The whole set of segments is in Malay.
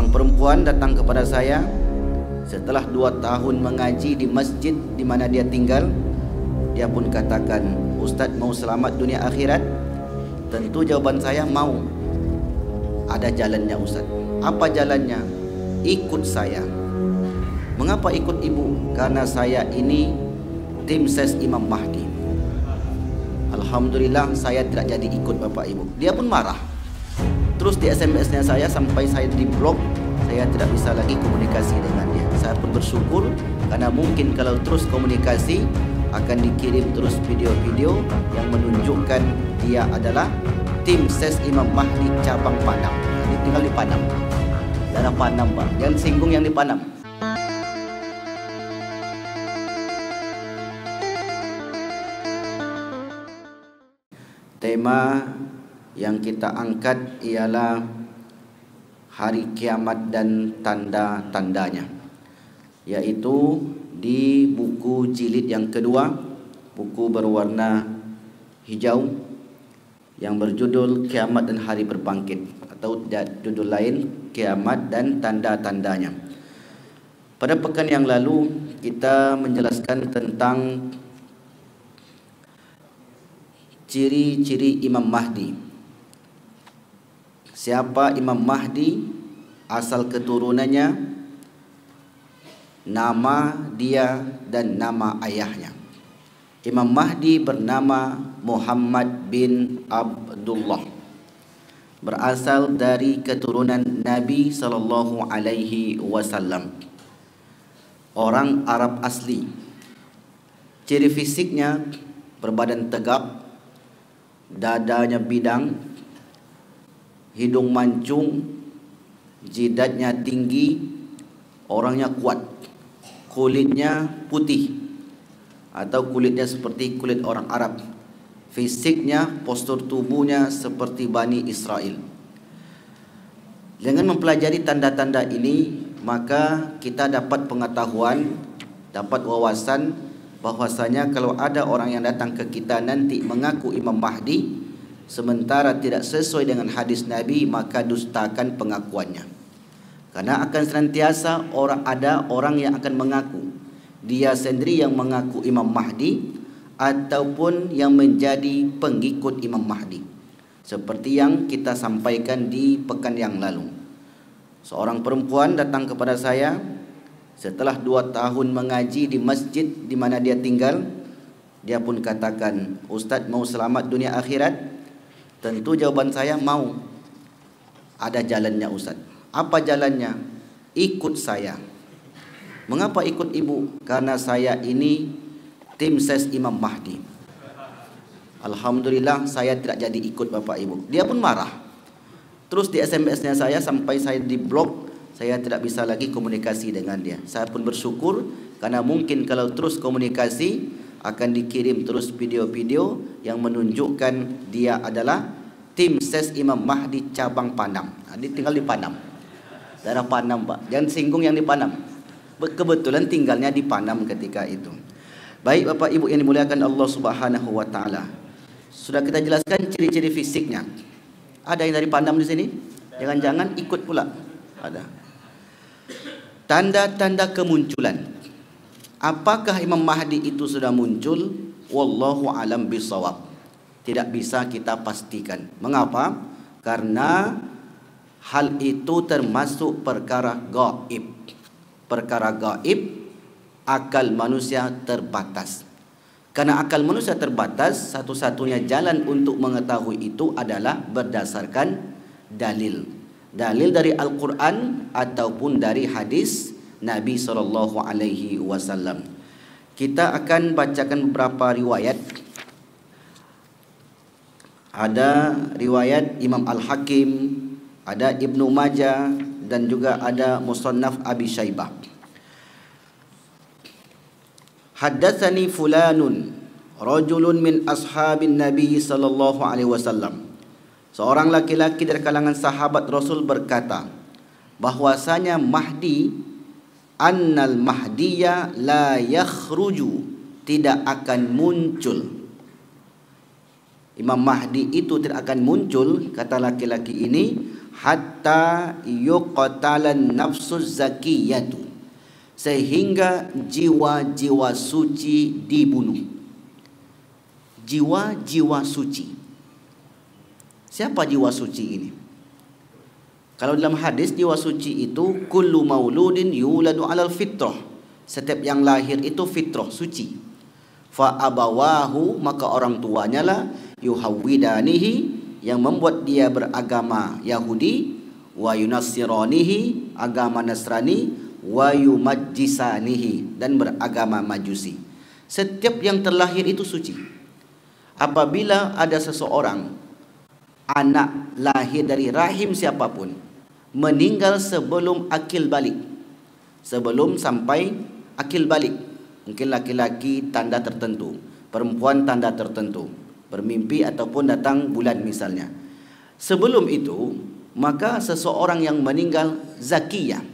Seorang perempuan datang kepada saya setelah 2 tahun mengaji di masjid di mana dia tinggal. Dia pun katakan, "Ustaz, mau selamat dunia akhirat?" Tentu jawaban saya, mau. Ada jalannya Ustaz. Apa jalannya? Ikut saya. Mengapa ikut ibu? Karena saya ini tim ses Imam Mahdi. Alhamdulillah saya tidak jadi ikut bapak ibu. Dia pun marah. Terus di SMS-nya saya sampai saya di blok. Saya tidak bisa lagi komunikasi dengan dia. Saya pun bersyukur karena mungkin kalau terus komunikasi akan dikirim terus video-video yang menunjukkan dia adalah tim ses Imam Mahdi cabang Padang. Dia tinggal di Padang. Daerah Padang, Pak. Jangan singgung yang di Padang. Tema yang kita angkat ialah hari kiamat dan tanda-tandanya, yaitu di buku jilid yang kedua, buku berwarna hijau yang berjudul Kiamat dan Hari Berbangkit, atau judul lain Kiamat dan Tanda-tandanya. Pada pekan yang lalu kita menjelaskan tentang ciri-ciri Imam Mahdi. Siapa Imam Mahdi, asal keturunannya, nama dia dan nama ayahnya. Imam Mahdi bernama Muhammad bin Abdullah, berasal dari keturunan Nabi sallallahu alaihi wasallam. Orang Arab asli. Ciri fisiknya berbadan tegap, dadanya bidang, hidung mancung, jidatnya tinggi, orangnya kuat, kulitnya putih atau kulitnya seperti kulit orang Arab, fisiknya, postur tubuhnya seperti Bani Israel. Dengan mempelajari tanda-tanda ini, maka kita dapat pengetahuan, dapat wawasan bahwasanya kalau ada orang yang datang ke kita nanti mengaku Imam Mahdi sementara tidak sesuai dengan hadis Nabi, maka dustakan pengakuannya. Karena akan senantiasa ada orang yang akan mengaku dia sendiri yang mengaku Imam Mahdi ataupun yang menjadi pengikut Imam Mahdi. Seperti yang kita sampaikan di pekan yang lalu. Seorang perempuan datang kepada saya setelah 2 tahun mengaji di masjid di mana dia tinggal. Dia pun katakan, "Ustaz, mau selamat dunia akhirat?" Tentu jawaban saya, mau. Ada jalannya Ustaz. Apa jalannya? Ikut saya. Mengapa ikut ibu? Karena saya ini tim ses Imam Mahdi. Alhamdulillah saya tidak jadi ikut bapak ibu. Dia pun marah. Terus di SMS-nya saya sampai saya di blok. Saya tidak bisa lagi komunikasi dengan dia. Saya pun bersyukur karena mungkin kalau terus komunikasi akan dikirim terus video-video yang menunjukkan dia adalah tim ses Imam Mahdi cabang Padang. Dia tinggal di Padang. Daerah Padang, Pak. Jangan singgung yang di Padang. Kebetulan tinggalnya di Padang ketika itu. Baik Bapak Ibu yang dimuliakan Allah Subhanahu wa taala. Sudah kita jelaskan ciri-ciri fisiknya. Ada yang dari Padang di sini? Jangan-jangan ikut pula. Ada. Tanda-tanda kemunculan. Apakah Imam Mahdi itu sudah muncul? Wallahu alam bisawab. Tidak bisa kita pastikan. Mengapa? Karena hal itu termasuk perkara gaib. Perkara gaib, akal manusia terbatas. Karena akal manusia terbatas, satu-satunya jalan untuk mengetahui itu adalah berdasarkan dalil. Dalil dari Al-Quran ataupun dari hadis Nabi SAW. Kita akan bacakan beberapa riwayat. Ada riwayat Imam Al-Hakim, ada Ibnu Majah, dan juga ada Musannaf Abi Syaibah. Haddatsani fulanun rajulun min ashabin Nabi sallallahu alaihi wasallam. Seorang laki-laki dari kalangan sahabat Rasul berkata bahwasanya Mahdi, annal mahdiya la yakhruju, tidak akan muncul. Imam Mahdi itu tidak akan muncul, kata laki-laki ini, hatta yuqtalan nafsuz zakiyatu, sehingga jiwa-jiwa suci dibunuh. Jiwa-jiwa suci. Siapa jiwa suci ini? Kalau dalam hadis, jiwa suci itu kullu mauludin yuladu alal fitrah. Setiap yang lahir itu fitrah, suci. Fa abawahu, maka orang tuanya lah yuhawwidanihi, yang membuat dia beragama Yahudi, wa yunassiranihi, agama Nasrani, wa yumajjisanihi, dan beragama Majusi. Setiap yang terlahir itu suci. Apabila ada seseorang, anak lahir dari rahim siapapun, meninggal sebelum akil balik, sebelum sampai akil balik, mungkin laki-laki tanda tertentu, perempuan tanda tertentu, bermimpi ataupun datang bulan misalnya. Sebelum itu, maka seseorang yang meninggal zakiyah,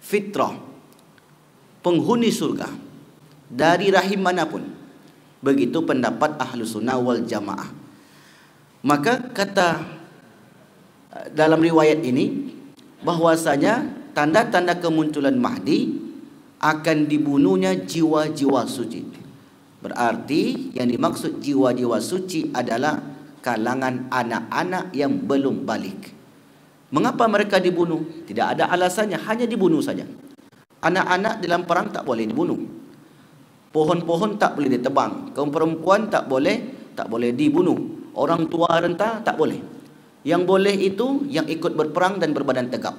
fitrah, penghuni surga dari rahim manapun. Begitu pendapat Ahlus Sunnah wal Jamaah. Maka kata dalam riwayat ini bahwasanya tanda-tanda kemunculan Mahdi akan dibunuhnya jiwa-jiwa suci. Berarti yang dimaksud jiwa-jiwa suci adalah kalangan anak-anak yang belum balik. Mengapa mereka dibunuh? Tidak ada alasannya, hanya dibunuh saja. Anak-anak dalam perang tak boleh dibunuh. Pohon-pohon tak boleh ditebang. Kaum perempuan tak boleh dibunuh. Orang tua renta tak boleh. Yang boleh itu yang ikut berperang dan berbadan tegap.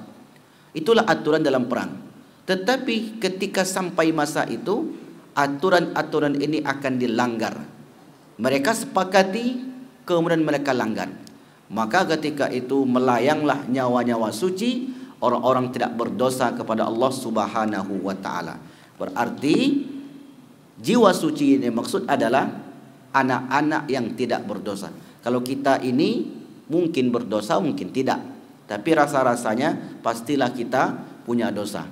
Itulah aturan dalam perang. Tetapi ketika sampai masa itu, aturan-aturan ini akan dilanggar. Mereka sepakati, kemudian mereka langgar. Maka ketika itu melayanglah nyawa-nyawa suci orang-orang tidak berdosa kepada Allah Subhanahu wa taala. Berarti jiwa suci ini maksud adalah anak-anak yang tidak berdosa. Kalau kita ini mungkin berdosa, mungkin tidak. Tapi rasa-rasanya pastilah kita punya dosa.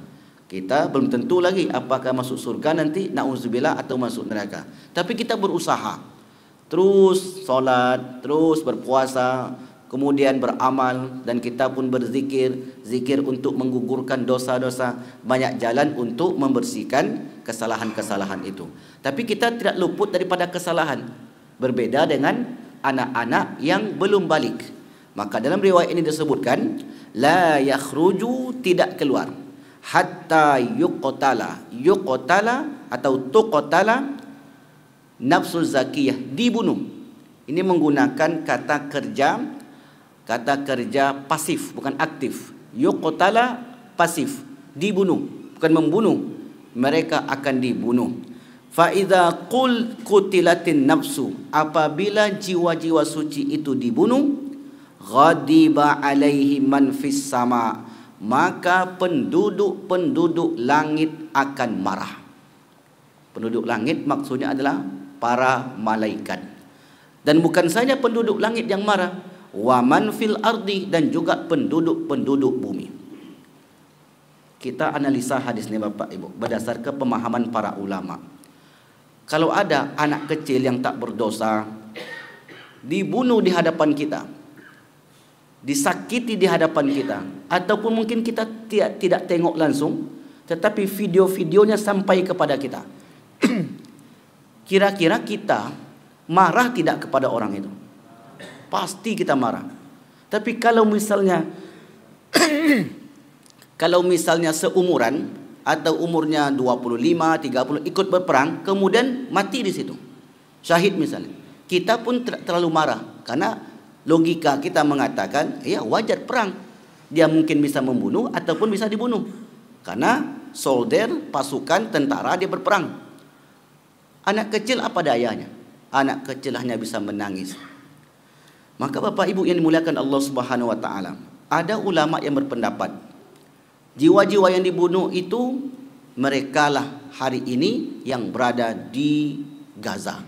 Kita belum tentu lagi apakah masuk surga nanti, na'udzubillah, atau masuk neraka. Tapi kita berusaha. Terus solat, terus berpuasa, kemudian beramal, dan kita pun berzikir. Zikir untuk menggugurkan dosa-dosa. Banyak jalan untuk membersihkan kesalahan-kesalahan itu. Tapi kita tidak luput daripada kesalahan. Berbeda dengan anak-anak yang belum balik. Maka dalam riwayat ini disebutkan, la yakhruju, tidak keluar, hatta yuqtala atau tuqtala nafsul zakiyah, dibunuh. Ini menggunakan kata kerja pasif, bukan aktif. Yuqtala pasif, dibunuh, bukan membunuh. Mereka akan dibunuh. Fa idza qutilatin nafsu, apabila jiwa-jiwa suci itu dibunuh, ghadiba alaihi man fis sama, maka penduduk-penduduk langit akan marah. Penduduk langit maksudnya adalah para malaikat. Dan bukan saja penduduk langit yang marah, wa man fil ardi, dan juga penduduk-penduduk bumi. Kita analisa hadis ini Bapak Ibu berdasarkan pemahaman para ulama. Kalau ada anak kecil yang tak berdosa dibunuh di hadapan kita, disakiti di hadapan kita, ataupun mungkin kita tidak tengok langsung, tetapi video-videonya sampai kepada kita, kira-kira kita marah tidak kepada orang itu? Pasti kita marah. Tapi kalau misalnya seumuran atau umurnya 25, 30 ikut berperang, kemudian mati di situ, syahid misalnya, kita pun tidak terlalu marah, karena logika kita mengatakan, ya wajar perang. Dia mungkin bisa membunuh ataupun bisa dibunuh. Karena soldier, pasukan, tentara, dia berperang. Anak kecil apa dayanya? Anak kecil hanya bisa menangis. Maka Bapak Ibu yang dimuliakan Allah Subhanahu wa taala, ada ulama yang berpendapat, jiwa-jiwa yang dibunuh itu merekalah hari ini yang berada di Gaza.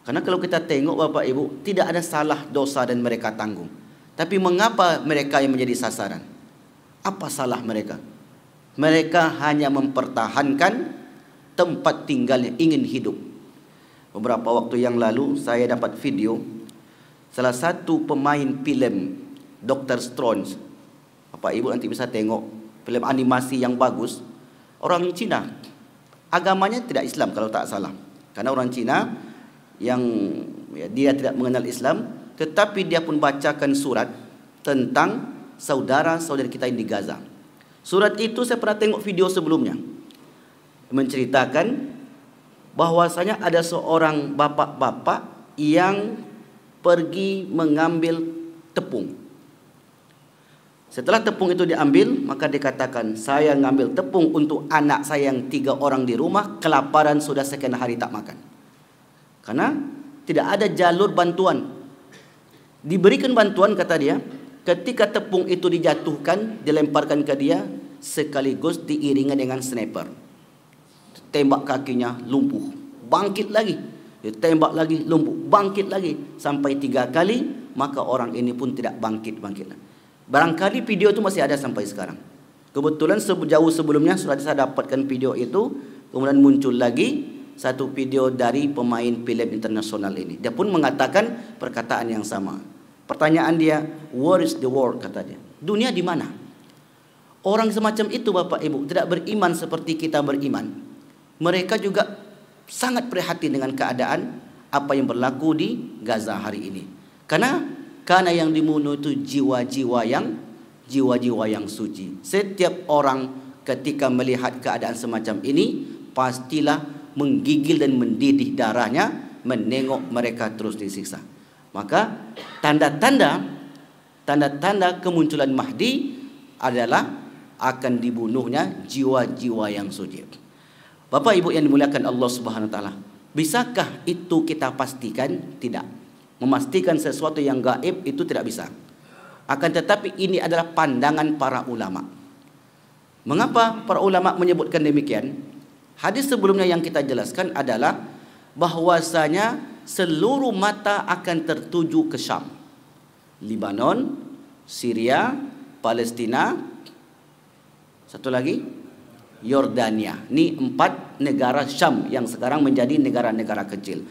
Karena kalau kita tengok Bapak Ibu, tidak ada salah dosa dan mereka tanggung. Tapi mengapa mereka yang menjadi sasaran? Apa salah mereka? Mereka hanya mempertahankan tempat tinggalnya, ingin hidup. Beberapa waktu yang lalu saya dapat video salah satu pemain filem Dr. Strange. Bapak Ibu nanti bisa tengok film animasi yang bagus. Orang Cina, agamanya tidak Islam kalau tak salah. Karena orang Cina yang dia tidak mengenal Islam, tetapi dia pun bacakan surat tentang saudara-saudara kita yang di Gaza. Surat itu saya pernah tengok video sebelumnya, menceritakan bahwasanya ada seorang bapak-bapak yang pergi mengambil tepung. Setelah tepung itu diambil, maka dikatakan, saya ngambil tepung untuk anak saya yang 3 orang di rumah, kelaparan sudah sekian hari tak makan. Karena tidak ada jalur bantuan. Diberikan bantuan, kata dia, ketika tepung itu dijatuhkan, dilemparkan ke dia, sekaligus diiringi dengan sniper. Tembak kakinya, lumpuh. Bangkit lagi. Tembak lagi, lumpuh. Bangkit lagi. Sampai 3 kali, maka orang ini pun tidak bangkit-bangkit. Barangkali video itu masih ada sampai sekarang. Kebetulan jauh sebelumnya sudah saya dapatkan video itu. Kemudian muncul lagi satu video dari pemain film internasional ini. Dia pun mengatakan perkataan yang sama. Pertanyaan dia, where is the world, kata dia. Dunia di mana? Orang semacam itu Bapak Ibu tidak beriman seperti kita beriman. Mereka juga sangat prihatin dengan keadaan apa yang berlaku di Gaza hari ini. Karena yang dibunuh itu jiwa-jiwa yang suci. Setiap orang ketika melihat keadaan semacam ini pastilah menggigil dan mendidih darahnya menengok mereka terus disiksa. Maka tanda-tanda kemunculan Mahdi adalah akan dibunuhnya jiwa-jiwa yang suci. Bapak Ibu yang dimuliakan Allah Subhanahu wa taala, bisakah itu kita pastikan? Tidak. Memastikan sesuatu yang gaib itu tidak bisa. Akan tetapi ini adalah pandangan para ulama. Mengapa para ulama menyebutkan demikian? Hadis sebelumnya yang kita jelaskan adalah bahwasanya seluruh mata akan tertuju ke Syam. Libanon, Syria, Palestina, satu lagi Yordania. Ini 4 negara Syam yang sekarang menjadi negara-negara kecil.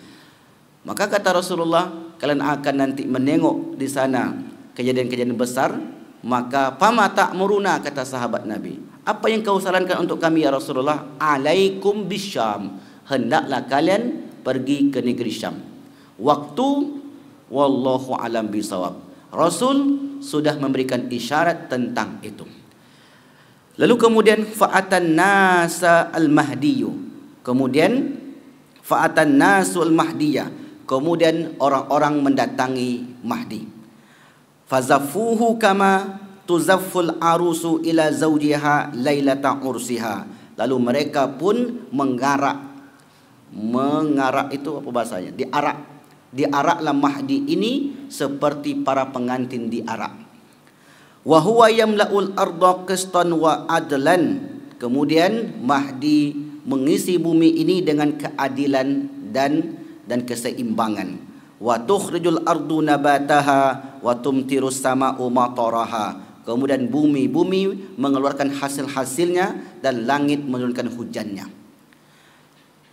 Maka kata Rasulullah, kalian akan nanti menengok di sana kejadian-kejadian besar. Maka fama ta'muruna, kata sahabat Nabi, apa yang kau sarankan untuk kami ya Rasulullah? Alaikum bisyam, hendaklah kalian pergi ke negeri Syam. Waktu wallahu alam bisawab. Rasul sudah memberikan isyarat tentang itu. Lalu kemudian fa'atan nasa al-mahdiyyu. Kemudian fa'atan nasul mahdiyah. Kemudian orang-orang mendatangi Mahdi. Fazafuhu kama tuzafful arusu ila zawjiha lailata ursiha. Lalu mereka pun mengarak itu apa bahasanya? Diaraklah Mahdi ini seperti para pengantin diarak. Wa huwa yamla'ul arda qistan wa adlan. Kemudian Mahdi mengisi bumi ini dengan keadilan dan keseimbangan. Wa tukhrijul ardu nabataha wa tumtirus sama'u mataraha. Kemudian bumi mengeluarkan hasil-hasilnya dan langit menurunkan hujannya.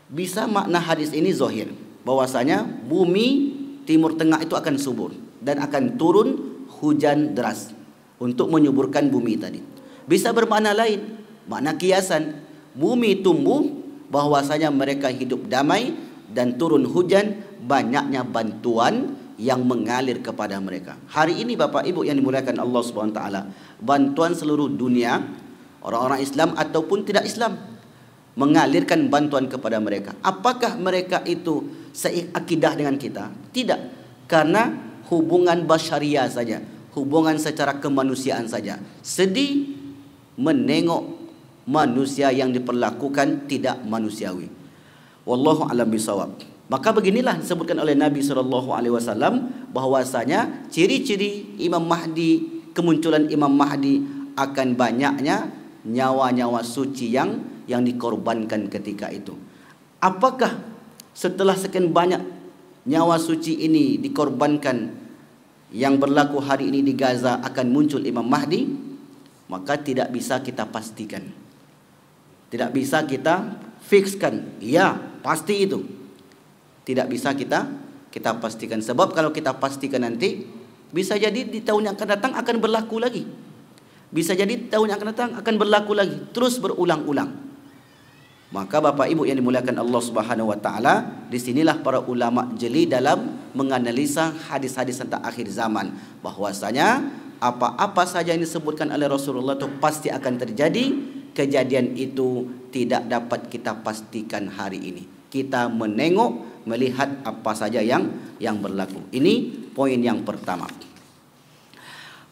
Bisa makna hadis ini zahir, bahwasanya bumi Timur Tengah itu akan subur dan akan turun hujan deras untuk menyuburkan bumi tadi. Bisa bermakna lain, makna kiasan. Bumi tumbuh, bahwasanya mereka hidup damai dan turun hujan, banyaknya bantuan yang mengalir kepada mereka. Hari ini Bapak Ibu yang dimuliakan Allah Subhanahu wa taala, bantuan seluruh dunia, orang-orang Islam ataupun tidak Islam, mengalirkan bantuan kepada mereka. Apakah mereka itu seakidah dengan kita? Tidak. Karena hubungan basyariah saja, hubungan secara kemanusiaan saja. Sedih menengok manusia yang diperlakukan tidak manusiawi. Wallahu a'lam bishawab. Maka beginilah disebutkan oleh Nabi SAW bahwasanya ciri-ciri Imam Mahdi, kemunculan Imam Mahdi akan banyaknya nyawa-nyawa suci yang dikorbankan ketika itu. Apakah setelah sekian banyak nyawa suci ini dikorbankan yang berlaku hari ini di Gaza akan muncul Imam Mahdi? Maka tidak bisa kita pastikan. Tidak bisa kita fikskan, ya pasti itu. Tidak bisa kita pastikan. Sebab kalau kita pastikan nanti Bisa jadi di tahun yang akan datang akan berlaku lagi. Bisa jadi tahun yang akan datang akan berlaku lagi, terus berulang-ulang. Maka Bapak Ibu yang dimuliakan Allah Subhanahu wa taala, disinilah para ulama jeli dalam menganalisa hadis-hadis tentang akhir zaman, bahwasanya apa-apa saja yang disebutkan oleh Rasulullah itu pasti akan terjadi. Kejadian itu tidak dapat kita pastikan hari ini. Kita menengok, melihat apa saja yang berlaku. Ini poin yang pertama.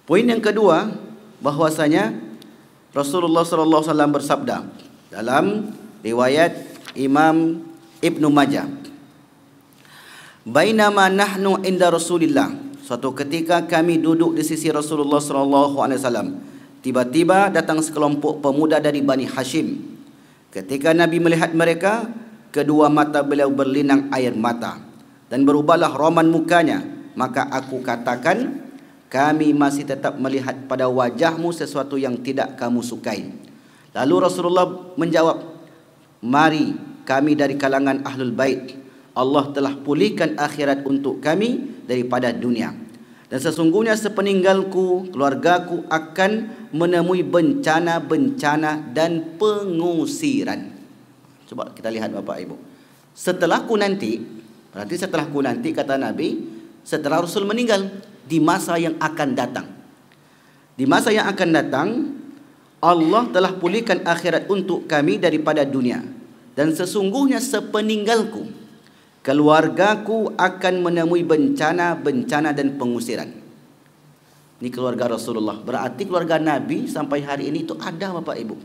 Poin yang kedua, bahwasanya Rasulullah sallallahu alaihi wasallam bersabda dalam riwayat Imam Ibnu Majah, "Bainama nahnu inda Rasulillah." Suatu ketika kami duduk di sisi Rasulullah sallallahu alaihi wasallam, tiba-tiba datang sekelompok pemuda dari Bani Hashim. Ketika Nabi melihat mereka, kedua mata beliau berlinang air mata dan berubahlah roman mukanya. Maka aku katakan, kami masih tetap melihat pada wajahmu sesuatu yang tidak kamu sukai. Lalu Rasulullah menjawab, mari kami dari kalangan Ahlul Bait. Allah telah pulihkan akhirat untuk kami daripada dunia. Dan sesungguhnya sepeninggalku, keluargaku akan menemui bencana-bencana dan pengusiran. Coba kita lihat Bapak Ibu. Setelahku nanti, berarti setelahku nanti kata Nabi, setelah Rasul meninggal, di masa yang akan datang. Di masa yang akan datang, Allah telah pulihkan akhirat untuk kami daripada dunia. Dan sesungguhnya sepeninggalku, keluargaku akan menemui bencana-bencana dan pengusiran. Ini keluarga Rasulullah. Berarti keluarga Nabi sampai hari ini itu ada Bapak Ibu.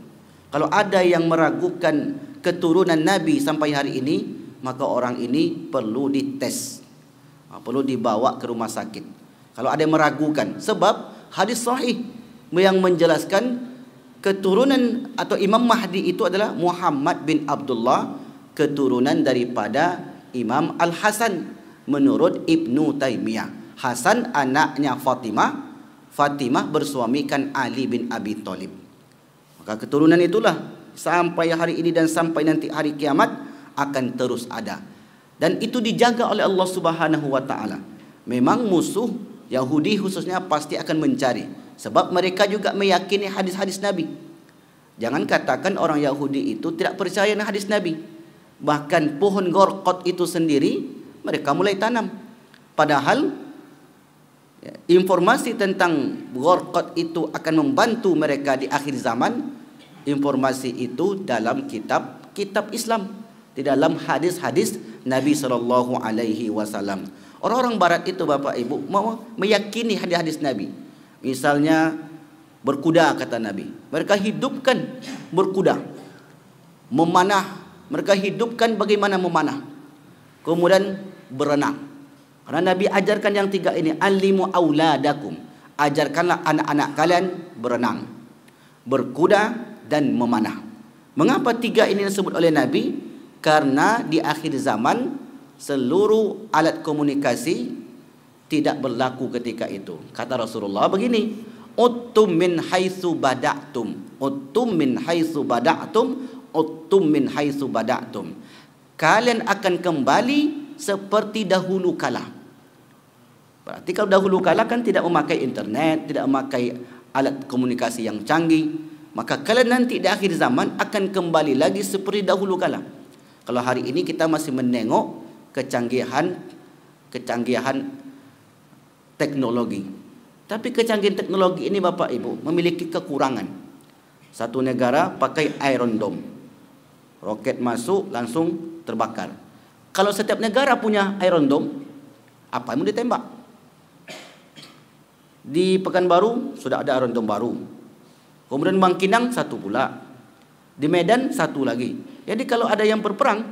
Kalau ada yang meragukan keturunan Nabi sampai hari ini, maka orang ini perlu dites, perlu dibawa ke rumah sakit. Kalau ada yang meragukan, sebab hadis sahih yang menjelaskan keturunan atau Imam Mahdi itu adalah Muhammad bin Abdullah, keturunan daripada Imam Al-Hasan menurut Ibnu Taimiyah. Hasan anaknya Fatimah, Fatimah bersuamikan Ali bin Abi Thalib. Maka keturunan itulah sampai hari ini dan sampai nanti hari kiamat akan terus ada. Dan itu dijaga oleh Allah Subhanahu wa taala. Memang musuh Yahudi khususnya pasti akan mencari, sebab mereka juga meyakini hadis-hadis Nabi. Jangan katakan orang Yahudi itu tidak percaya dengan hadis Nabi. Bahkan pohon gorkot itu sendiri mereka mulai tanam. Padahal informasi tentang gorkot itu akan membantu mereka di akhir zaman. Informasi itu dalam kitab Islam, di dalam hadis-hadis Nabi sallallahu alaihi wasallam. Orang-orang barat itu Bapak Ibu mau meyakini hadis-hadis Nabi. Misalnya berkuda kata Nabi. Mereka hidupkan berkuda. Memanah, mereka hidupkan bagaimana memanah. Kemudian berenang. Karena Nabi ajarkan yang tiga ini, alimu auladakum. Ajarkanlah anak-anak kalian berenang, berkuda dan memanah. Mengapa tiga ini disebut oleh Nabi? Karena di akhir zaman seluruh alat komunikasi tidak berlaku ketika itu. Kata Rasulullah begini, uttum min haitsu bada'tum. Uttum min haitsu bada'tum. Uttum min haitsu bada'tum. Kalian akan kembali seperti dahulu kala. Berarti kalau dahulu kala kan tidak memakai internet, tidak memakai alat komunikasi yang canggih, maka kalian nanti di akhir zaman akan kembali lagi seperti dahulu kala. Kalau hari ini kita masih menengok kecanggihan teknologi. Tapi kecanggihan teknologi ini Bapak Ibu memiliki kekurangan. Satu negara pakai Iron Dome. Roket masuk langsung terbakar. Kalau setiap negara punya Iron Dome, apa yang mau ditembak? Di Pekanbaru sudah ada Iron Dome baru. Kemudian Bangkinang satu pula. Di Medan satu lagi. Jadi kalau ada yang berperang,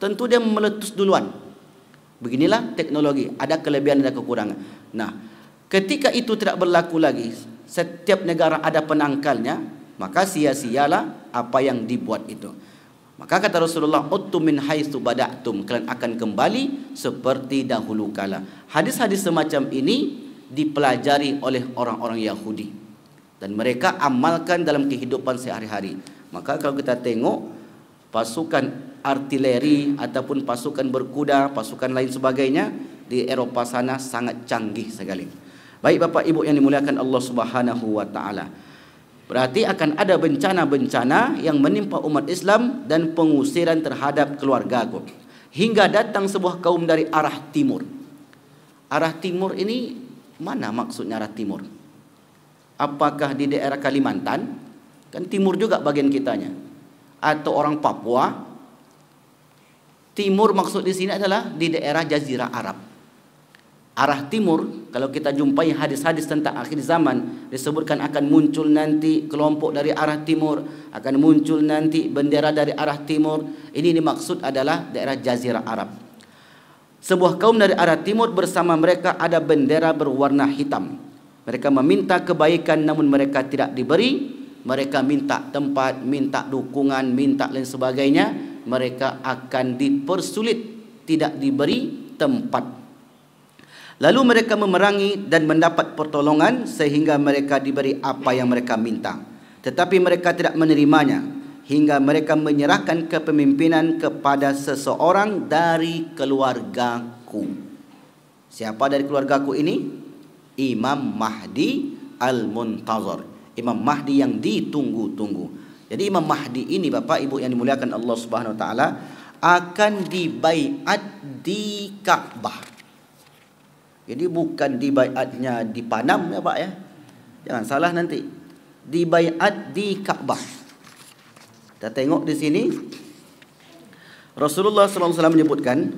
tentu dia meletus duluan. Beginilah teknologi. Ada kelebihan, ada kekurangan. Nah, ketika itu tidak berlaku lagi, setiap negara ada penangkalnya, maka sia-sialah apa yang dibuat itu. Maka kata Rasulullah, uttum min haitsu bada'tum, kalian akan kembali seperti dahulu kala. Hadis-hadis semacam ini dipelajari oleh orang-orang Yahudi dan mereka amalkan dalam kehidupan sehari-hari. Maka kalau kita tengok pasukan artileri ataupun pasukan berkuda, pasukan lain sebagainya di Eropa sana sangat canggih sekali. Baik Bapak Ibu yang dimuliakan Allah Subhanahu wa taala. Berarti akan ada bencana-bencana yang menimpa umat Islam dan pengusiran terhadap keluarga aku. Hingga datang sebuah kaum dari arah timur. Arah timur ini mana maksudnya arah timur? Apakah di daerah Kalimantan? Kan timur juga bagian kitanya. Atau orang Papua? Timur maksud di sini adalah di daerah Jazirah Arab. Arah timur, kalau kita jumpai hadis-hadis tentang akhir zaman, disebutkan akan muncul nanti kelompok dari arah timur, akan muncul nanti bendera dari arah timur. Ini dimaksud adalah daerah Jazirah Arab. Sebuah kaum dari arah timur, bersama mereka ada bendera berwarna hitam. Mereka meminta kebaikan namun mereka tidak diberi. Mereka minta tempat, minta dukungan, minta lain sebagainya. Mereka akan dipersulit, tidak diberi tempat. Lalu mereka memerangi dan mendapat pertolongan sehingga mereka diberi apa yang mereka minta. Tetapi mereka tidak menerimanya hingga mereka menyerahkan kepemimpinan kepada seseorang dari keluargaku. Siapa dari keluargaku ini? Imam Mahdi Al-Muntazar. Imam Mahdi yang ditunggu-tunggu. Jadi Imam Mahdi ini Bapak Ibu yang dimuliakan Allah Subhanahu wa taala akan dibaiat di Ka'bah. Jadi bukan dibaiatnya di Panam ya Pak ya. Jangan salah nanti. Dibaiat di Ka'bah. Kita tengok di sini Rasulullah SAW menyebutkan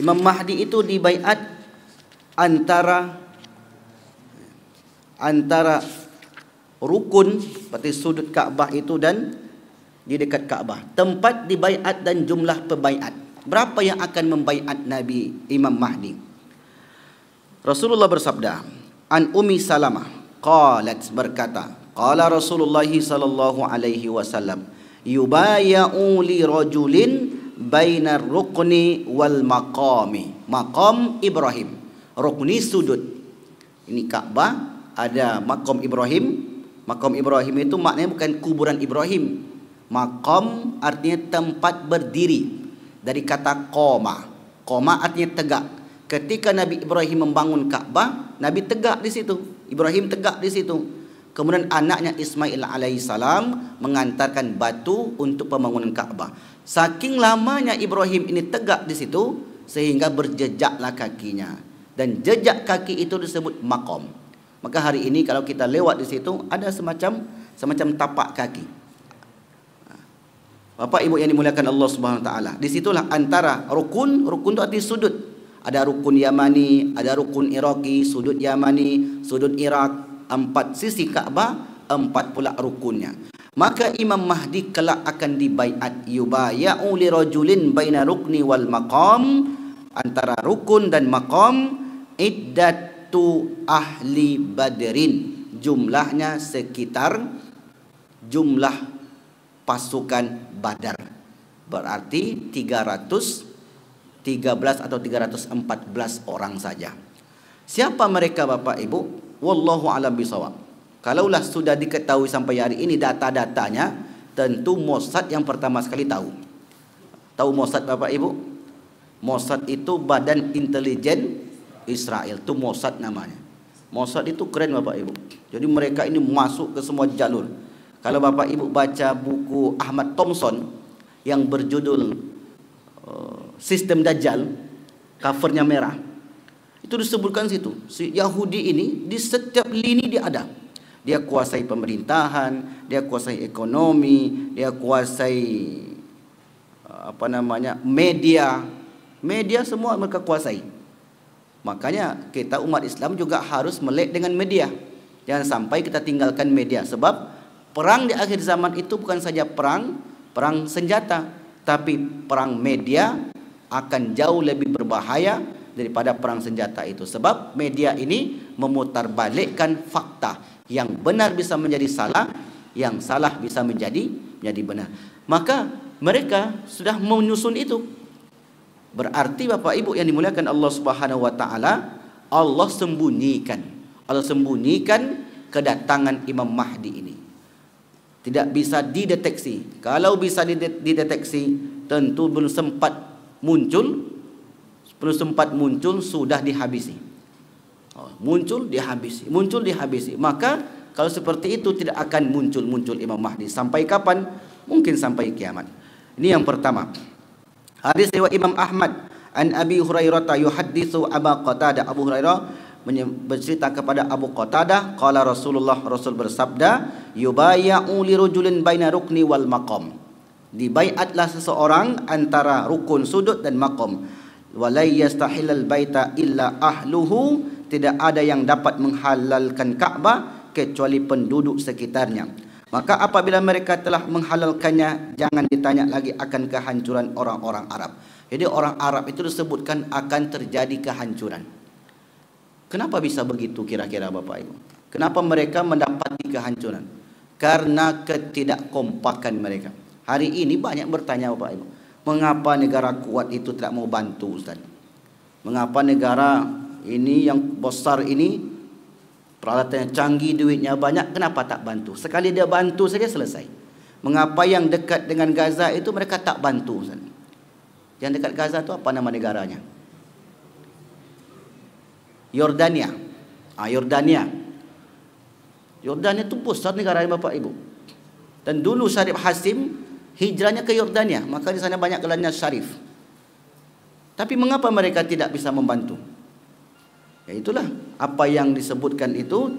Imam Mahdi itu dibaiat antara rukun seperti sudut Ka'bah itu dan di dekat Ka'bah. Tempat dibaiat dan jumlah pebaiat. Berapa yang akan membaiat Nabi Imam Mahdi? Rasulullah bersabda, an Ummi Salamah qalat, berkata, qala Rasulullah sallallahu alaihi wasallam, yubaya'u li rajulin bainar rukni wal maqami. Maqam Ibrahim, rukni sudut. Ini Ka'bah, ada maqam Ibrahim. Maqam Ibrahim itu maknanya bukan kuburan Ibrahim. Maqam artinya tempat berdiri, dari kata qoma. Qoma artinya tegak. Ketika Nabi Ibrahim membangun Ka'bah, Nabi tegak di situ. Ibrahim tegak di situ. Kemudian anaknya Ismail alaihissalam mengantarkan batu untuk pembangunan Ka'bah. Saking lamanya Ibrahim ini tegak di situ sehingga berjejaklah kakinya. Dan jejak kaki itu disebut maqam. Maka hari ini kalau kita lewat di situ ada semacam tapak kaki. Bapak Ibu yang dimuliakan Allah Subhanahu wa taala. Di situlah antara rukun itu arti sudut. Ada rukun Yamani, ada rukun Iraqi, sudut Yamani, sudut Irak, 4 sisi Ka'bah, 4 pula rukunnya. Maka Imam Mahdi kelak akan dibaiat, yubaya'u li rajulin baina rukni wal maqam, antara rukun dan maqam, iddatu ahli badrin, jumlahnya sekitar jumlah pasukan Badar, berarti 313 atau 314 orang saja. Siapa mereka Bapak Ibu? Wallahu a'lam bishawab. Kalaulah sudah diketahui sampai hari ini data-datanya, tentu Mossad yang pertama sekali tahu. Tahu Mossad Bapak Ibu? Mossad itu Badan Intelijen Israel, itu Mossad namanya. Mossad itu keren Bapak Ibu. Jadi mereka ini masuk ke semua jalur. Kalau Bapak Ibu baca buku Ahmad Thompson yang berjudul Sistem Dajjal, covernya merah, itu disebutkan situ. Si Yahudi ini di setiap lini dia ada. Dia kuasai pemerintahan, dia kuasai ekonomi, dia kuasai media semua mereka kuasai. Makanya kita umat Islam juga harus melek dengan media. Jangan sampai kita tinggalkan media, sebab perang di akhir zaman itu bukan saja perang senjata, tapi perang media akan jauh lebih berbahaya daripada perang senjata itu. Sebab media ini memutarbalikkan fakta. Yang benar bisa menjadi salah, yang salah bisa menjadi benar. Maka mereka sudah menyusun itu. Berarti Bapak Ibu yang dimuliakan Allah Subhanahu wa taala, Allah sembunyikan kedatangan Imam Mahdi ini. Tidak bisa dideteksi. Kalau bisa dideteksi, tentu belum sempat muncul sudah dihabisi. Muncul dihabisi, muncul dihabisi. Maka kalau seperti itu tidak akan muncul Imam Mahdi. Sampai kapan? Mungkin sampai kiamat. Ini yang pertama. Hadis riwayat Imam Ahmad an Abi Hurairah yuhadditsu Aba Qatadah. Abu Hurairah bercerita kepada Abu Qatadah, qala Rasulullah, Rasul bersabda, yubaya'u lirujulin baina rukni wal maqam. Dibaiatlah seseorang antara rukun sudut dan maqam. Walai yastahillal baita illa ahluhu, tidak ada yang dapat menghalalkan Kaabah kecuali penduduk sekitarnya. Maka apabila mereka telah menghalalkannya, jangan ditanya lagi akan kehancuran orang-orang Arab. Jadi orang Arab itu disebutkan akan terjadi kehancuran. Kenapa bisa begitu kira-kira Bapak Ibu? Kenapa mereka mendapati kehancuran? Karena ketidakkompakan mereka. Hari ini banyak bertanya Bapak Ibu, mengapa negara kuat itu tidak mau bantu Ustaz? Mengapa negara ini yang besar ini, peralatannya canggih, duitnya banyak, kenapa tak bantu? Sekali dia bantu saja selesai. Mengapa yang dekat dengan Gaza itu mereka tak bantu? Yang dekat Gaza itu apa nama negaranya? Yordania. Yordania. Yordania itu besar negara Bapak Ibu. Dan dulu Syarif Hasim hijrahnya ke Yordania, maka di sana banyak gelarnya Syarif. Tapi mengapa mereka tidak bisa membantu? Ya itulah apa yang disebutkan itu,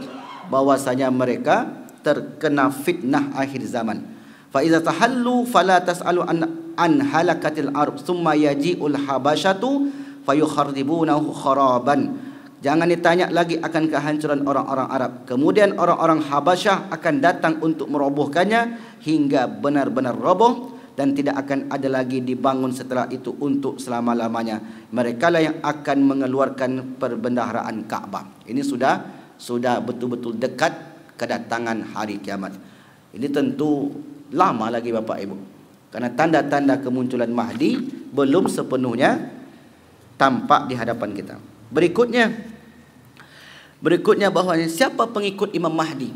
bahwasanya mereka terkena fitnah akhir zaman. Fa iza tahallu fala tasalu an halakatil arab thumma yaji'ul habashatu fayukharribunahu kharaban. Jangan ditanya lagi akan kehancuran orang-orang Arab. Kemudian orang-orang Habasyah akan datang untuk merobohkannya hingga benar-benar roboh, dan tidak akan ada lagi dibangun setelah itu untuk selama-lamanya. Mereka lah yang akan mengeluarkan perbendaharaan Ka'bah. Ini sudah betul-betul dekat kedatangan hari kiamat. Ini tentu lama lagi Bapak Ibu, karena tanda-tanda kemunculan Mahdi belum sepenuhnya tampak di hadapan kita. Berikutnya bahawa siapa pengikut Imam Mahdi?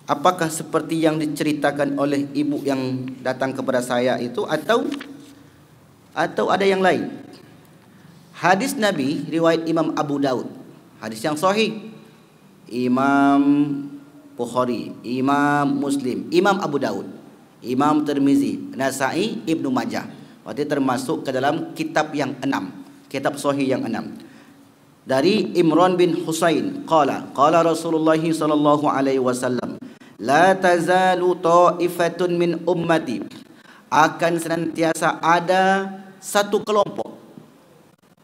Apakah seperti yang diceritakan oleh ibu yang datang kepada saya itu, atau ada yang lain? Hadis Nabi riwayat Imam Abu Daud, hadis yang sahih, Imam Bukhari, Imam Muslim, Imam Abu Daud, Imam Tirmizi, Nasa'i, Ibnu Majah. Berarti termasuk ke dalam kitab yang 6, kitab sahih yang 6. Dari Imran bin Husain, qala Rasulullah sallallahu alaihi wasallam, la tazalu ta'ifatun min ummati, akan senantiasa ada satu kelompok.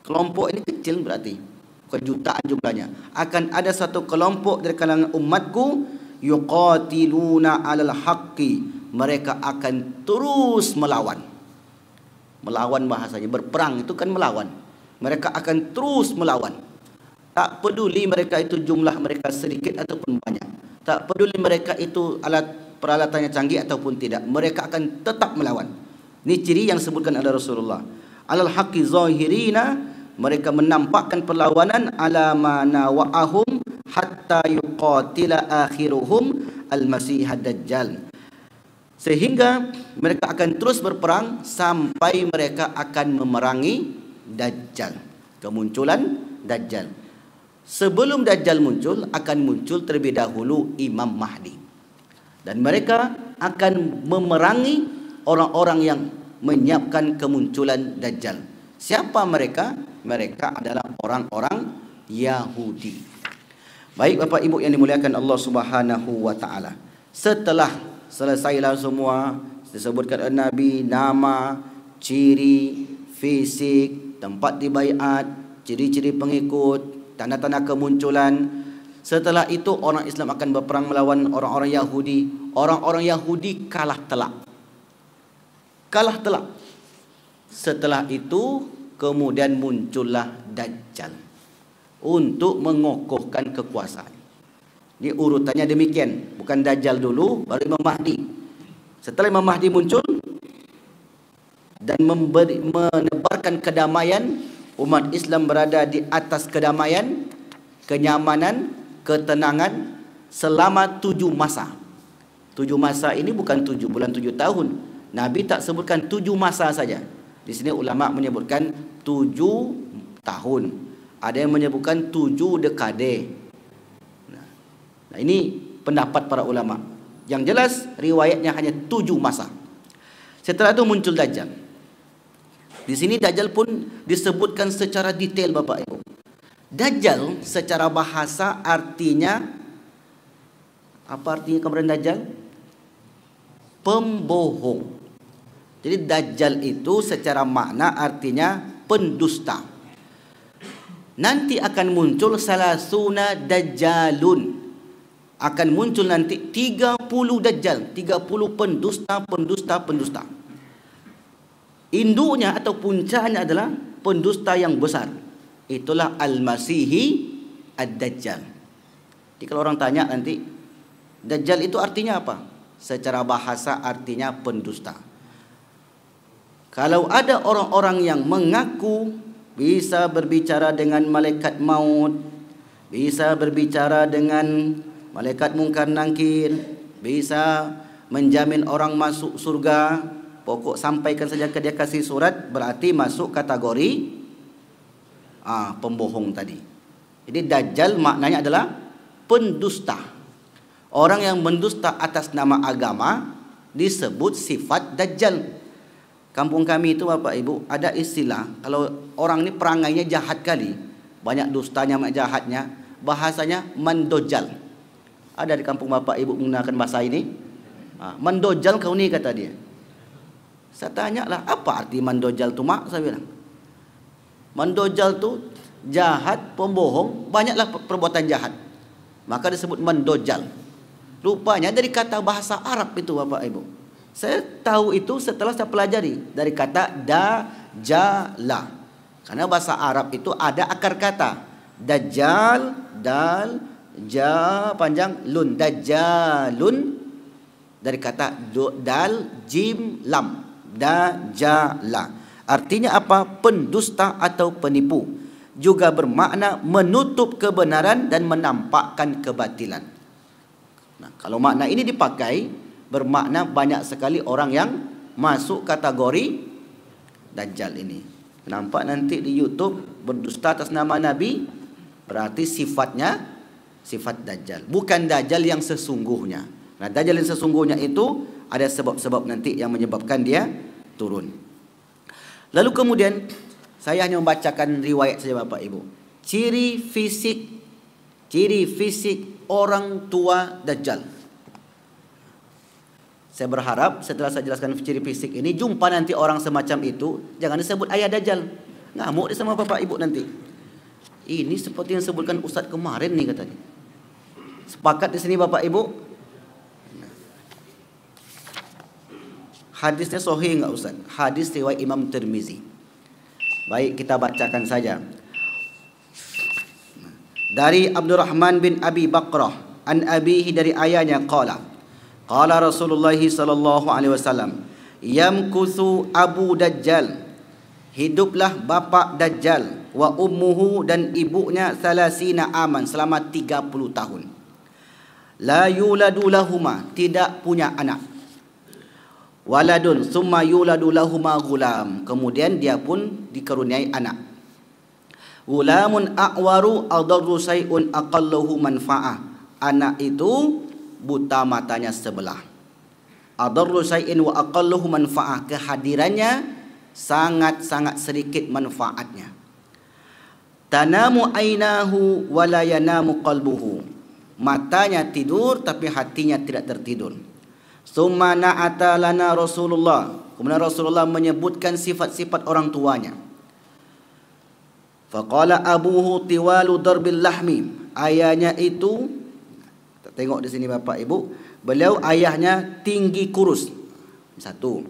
Kelompok ini kecil berarti, bukan jutaan jumlahnya. Akan ada satu kelompok dari kalangan umatku, yuqatiluna 'alal haqqi, mereka akan terus melawan. Melawan bahasanya, berperang itu kan melawan. Mereka akan terus melawan. Tak peduli mereka itu jumlah mereka sedikit ataupun banyak. Tak peduli mereka itu peralatannya canggih ataupun tidak. Mereka akan tetap melawan. Ini ciri yang disebutkan oleh Rasulullah. Alal haqqi zahirina, mereka menampakkan perlawanan ala ma nawa'ahum hatta yuqatila akhiruhum al-masih ad-dajjal. Sehingga mereka akan terus berperang sampai mereka akan memerangi Dajjal. Kemunculan Dajjal. Sebelum Dajjal muncul, akan muncul terlebih dahulu Imam Mahdi. Dan mereka akan memerangi orang-orang yang menyiapkan kemunculan Dajjal. Siapa mereka? Mereka adalah orang-orang Yahudi. Baik Bapak Ibu yang dimuliakan Allah Subhanahu wa taala. Setelah selesailah semua, disebutkan oleh Nabi nama, ciri, fisik, tempat dibaiat, ciri-ciri pengikut, tanda-tanda kemunculan. Setelah itu orang Islam akan berperang melawan orang-orang Yahudi. Orang-orang Yahudi kalah telak. Setelah itu kemudian muncullah Dajjal untuk mengokohkan kekuasaan. Ini urutannya demikian. Bukan Dajjal dulu, baru Imam Mahdi. Setelah Imam Mahdi muncul dan menebarkan kedamaian, umat Islam berada di atas kedamaian, kenyamanan, ketenangan selama 7 masa. 7 masa ini bukan 7 bulan 7 tahun. Nabi tak sebutkan 7 masa saja. Di sini ulama menyebutkan 7 tahun. Ada yang menyebutkan 7 dekade. Nah, ini pendapat para ulama. Yang jelas riwayatnya hanya 7 masa. Setelah itu muncul Dajjal. Di sini Dajjal pun disebutkan secara detail Bapak Ibu. Dajjal secara bahasa artinya, apa artinya keberadaan Dajjal? Pembohong. Jadi Dajjal itu secara makna artinya pendusta. Nanti akan muncul salasuna dajjalun. Akan muncul nanti 30 dajjal, 30 pendusta. Induknya atau puncaknya adalah pendusta yang besar. Itulah Al-Masihi Ad-Dajjal. Jadi kalau orang tanya nanti, Dajjal itu artinya apa? Secara bahasa artinya pendusta. Kalau ada orang-orang yang mengaku bisa berbicara dengan malaikat maut, bisa berbicara dengan malaikat mungkar nangkir, bisa menjamin orang masuk surga, pokok sampaikan saja ke dia kasih surat, berarti masuk kategori pembohong tadi. Jadi Dajjal maknanya adalah pendusta. Orang yang mendusta atas nama agama disebut sifat Dajjal. Kampung kami itu Bapak Ibu ada istilah, kalau orang ini perangainya jahat kali, banyak dustanya, banyak jahatnya, bahasanya mendojal. Ada di kampung Bapak Ibu menggunakan bahasa ini? Mendojal kau ni, kata dia. Saya tanya lah, apa arti mendojal tu mak? Saya bilang, mendojal tu jahat, pembohong, banyaklah perbuatan jahat, maka disebut mendojal. Rupanya dari kata bahasa Arab itu Bapak Ibu. Saya tahu itu setelah saya pelajari dari kata dajjala. Karena bahasa Arab itu ada akar kata. Dajjal, dal, ja panjang, lun. Dajjalun dari kata dal, jim, lam. Dajjala. Artinya apa? Pendusta atau penipu. Juga bermakna menutup kebenaran dan menampakkan kebatilan. Nah, kalau makna ini dipakai, bermakna banyak sekali orang yang masuk kategori Dajjal ini. Nampak nanti di YouTube berdusta atas nama Nabi, berarti sifatnya sifat Dajjal. Bukan Dajjal yang sesungguhnya. Nah, Dajjal yang sesungguhnya itu ada sebab-sebab nanti yang menyebabkan dia turun. Lalu kemudian saya hanya membacakan riwayat saja Bapak Ibu. Ciri fisik orang tua Dajjal. Saya berharap setelah saya jelaskan ciri fisik ini, jumpa nanti orang semacam itu, jangan disebut ayah Dajjal. Ngamuk dia sama Bapak Ibu nanti. Ini seperti yang disebutkan Ustaz kemarin nih katanya. Sepakat di sini Bapak Ibu? Hadisnya sahih enggak Ustaz? Hadis riwayat Imam Tirmizi. Baik, kita bacakan saja. Dari Abdurrahman bin Abi Bakrah, an abihi, dari ayahnya, qala Rasulullah sallallahu alaihi wasallam, yamkuthu Abu Dajjal, hiduplah bapak Dajjal, wa ummuhu, dan ibunya, 30 aman, selama 30 tahun. La yuladu lahuma, tidak punya anak. Waladun summa yuladu lahuma gulam, kemudian dia pun dikaruniai anak. Gulamun a'waru adarru say'un aqallahu manfa'ah, anak itu buta matanya sebelah. Adarru syai'in wa aqalluhu manfa'ah, kehadirannya sangat-sangat sedikit manfaatnya. Tanamu ainahu wa la yanamu qalbuhu, matanya tidur tapi hatinya tidak tertidur. Summa na'ata lana Rasulullah, kemudian Rasulullah menyebutkan sifat-sifat orang tuanya. Faqala abuhu tiwalu darbil lahmi, ayahnya itu, tengok di sini Bapak Ibu, beliau ayahnya tinggi kurus. Satu.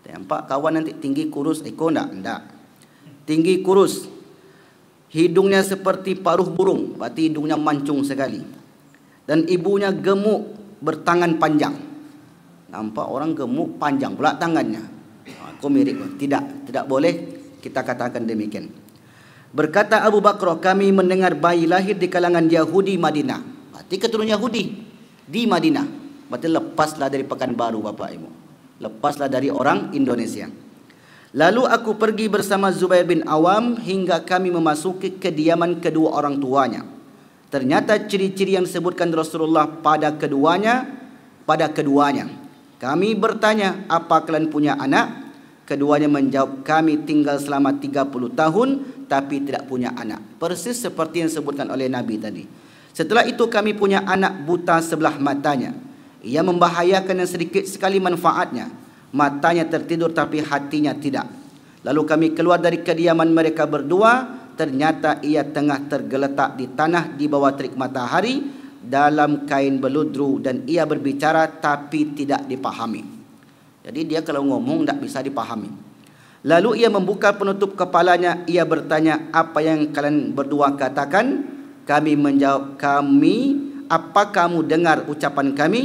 Nampak kawan nanti tinggi kurus, ekor enggak. Tinggi kurus. Hidungnya seperti paruh burung, berarti hidungnya mancung sekali. Dan ibunya gemuk, bertangan panjang. Nampak orang gemuk, panjang pula tangannya. Kok mirip? Tidak boleh kita katakan demikian. Berkata Abu Bakar, kami mendengar bayi lahir di kalangan Yahudi Madinah. Berarti keturunan Yahudi di Madinah. Berarti lepaslah dari Pekanbaru Bapak Ibu. Lepaslah dari orang Indonesia. Lalu aku pergi bersama Zubair bin Awam hingga kami memasuki kediaman kedua orang tuanya. Ternyata ciri-ciri yang disebutkan Rasulullah pada keduanya. Kami bertanya, apa kalian punya anak? Keduanya menjawab, kami tinggal selama 30 tahun tapi tidak punya anak. Persis seperti yang disebutkan oleh Nabi tadi. Setelah itu kami punya anak buta sebelah matanya. Ia membahayakan yang sedikit sekali manfaatnya. Matanya tertidur tapi hatinya tidak. Lalu kami keluar dari kediaman mereka berdua. Ternyata ia tengah tergeletak di tanah di bawah terik matahari dalam kain beludru, dan ia berbicara tapi tidak dipahami. Jadi dia kalau ngomong tidak bisa dipahami. Lalu ia membuka penutup kepalanya. Ia bertanya, apa yang kalian berdua katakan? Kami menjawab, apa kamu dengar ucapan kami?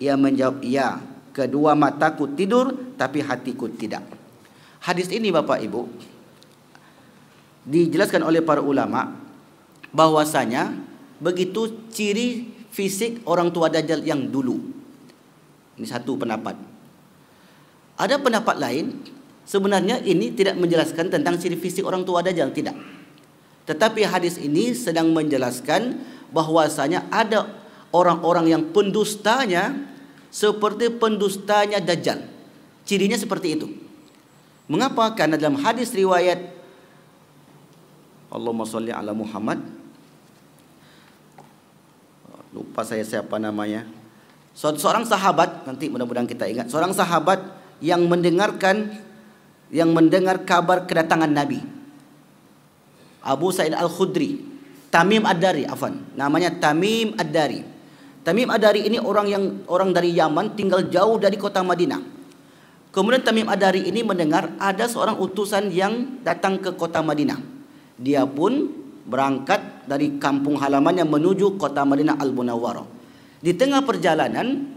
Ia menjawab, ya. Kedua mataku tidur tapi hatiku tidak. Hadis ini Bapak Ibu dijelaskan oleh para ulama bahwasanya begitu ciri fisik orang tua Dajjal yang dulu. Ini satu pendapat. Ada pendapat lain, sebenarnya ini tidak menjelaskan tentang ciri fisik orang tua Dajjal, tidak. Tetapi hadis ini sedang menjelaskan bahwasanya ada orang-orang yang pendustanya seperti pendustanya Dajjal. Cirinya seperti itu. Mengapa? Karena dalam hadis riwayat Allahumma sholli ala Muhammad, lupa saya siapa namanya, seorang sahabat, nanti mudah-mudahan kita ingat, seorang sahabat yang mendengar kabar kedatangan Nabi, Abu Sa'id Al-Khudri, Tamim Ad-Dari, namanya Tamim Ad-Dari. Tamim Ad-Dari ini orang dari Yaman, tinggal jauh dari kota Madinah. Kemudian Tamim Ad-Dari ini mendengar ada seorang utusan yang datang ke kota Madinah. Dia pun berangkat dari kampung halamannya menuju kota Madinah Al-Munawwarah. Di tengah perjalanan,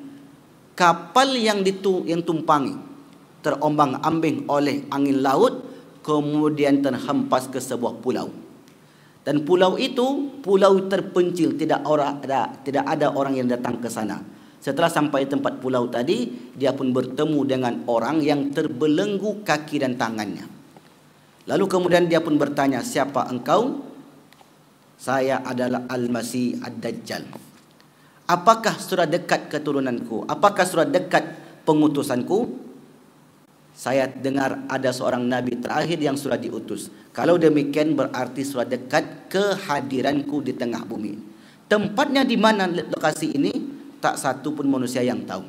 kapal yang tumpangi terombang-ambing oleh angin laut, kemudian terhempas ke sebuah pulau. Dan pulau itu pulau terpencil, tidak ada orang yang datang ke sana. Setelah sampai tempat pulau tadi, dia pun bertemu dengan orang yang terbelenggu kaki dan tangannya. Lalu kemudian dia pun bertanya, siapa engkau? Saya adalah Al-Masih Ad-Dajjal. Apakah sudah dekat keturunanku? Apakah sudah dekat pengutusanku? Saya dengar ada seorang nabi terakhir yang sudah diutus. Kalau demikian berarti sudah dekat kehadiranku di tengah bumi. Tempatnya di mana lokasi ini? Tak satu pun manusia yang tahu.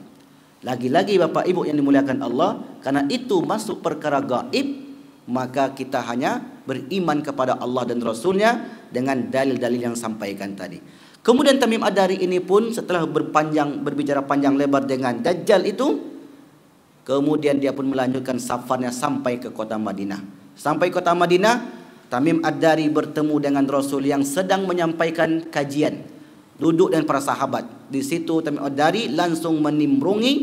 Lagi-lagi Bapak Ibu yang dimuliakan Allah, karena itu masuk perkara gaib, maka kita hanya beriman kepada Allah dan Rasulnya dengan dalil-dalil yang sampaikan tadi. Kemudian Tamim Ad-Dari ini pun setelah berbicara panjang lebar dengan Dajjal itu, kemudian dia pun melanjutkan safarnya sampai ke kota Madinah. Sampai kota Madinah, Tamim Ad-Dari bertemu dengan Rasul yang sedang menyampaikan kajian. Duduk dengan para sahabat. Di situ Tamim Ad-Dari langsung menimbrungi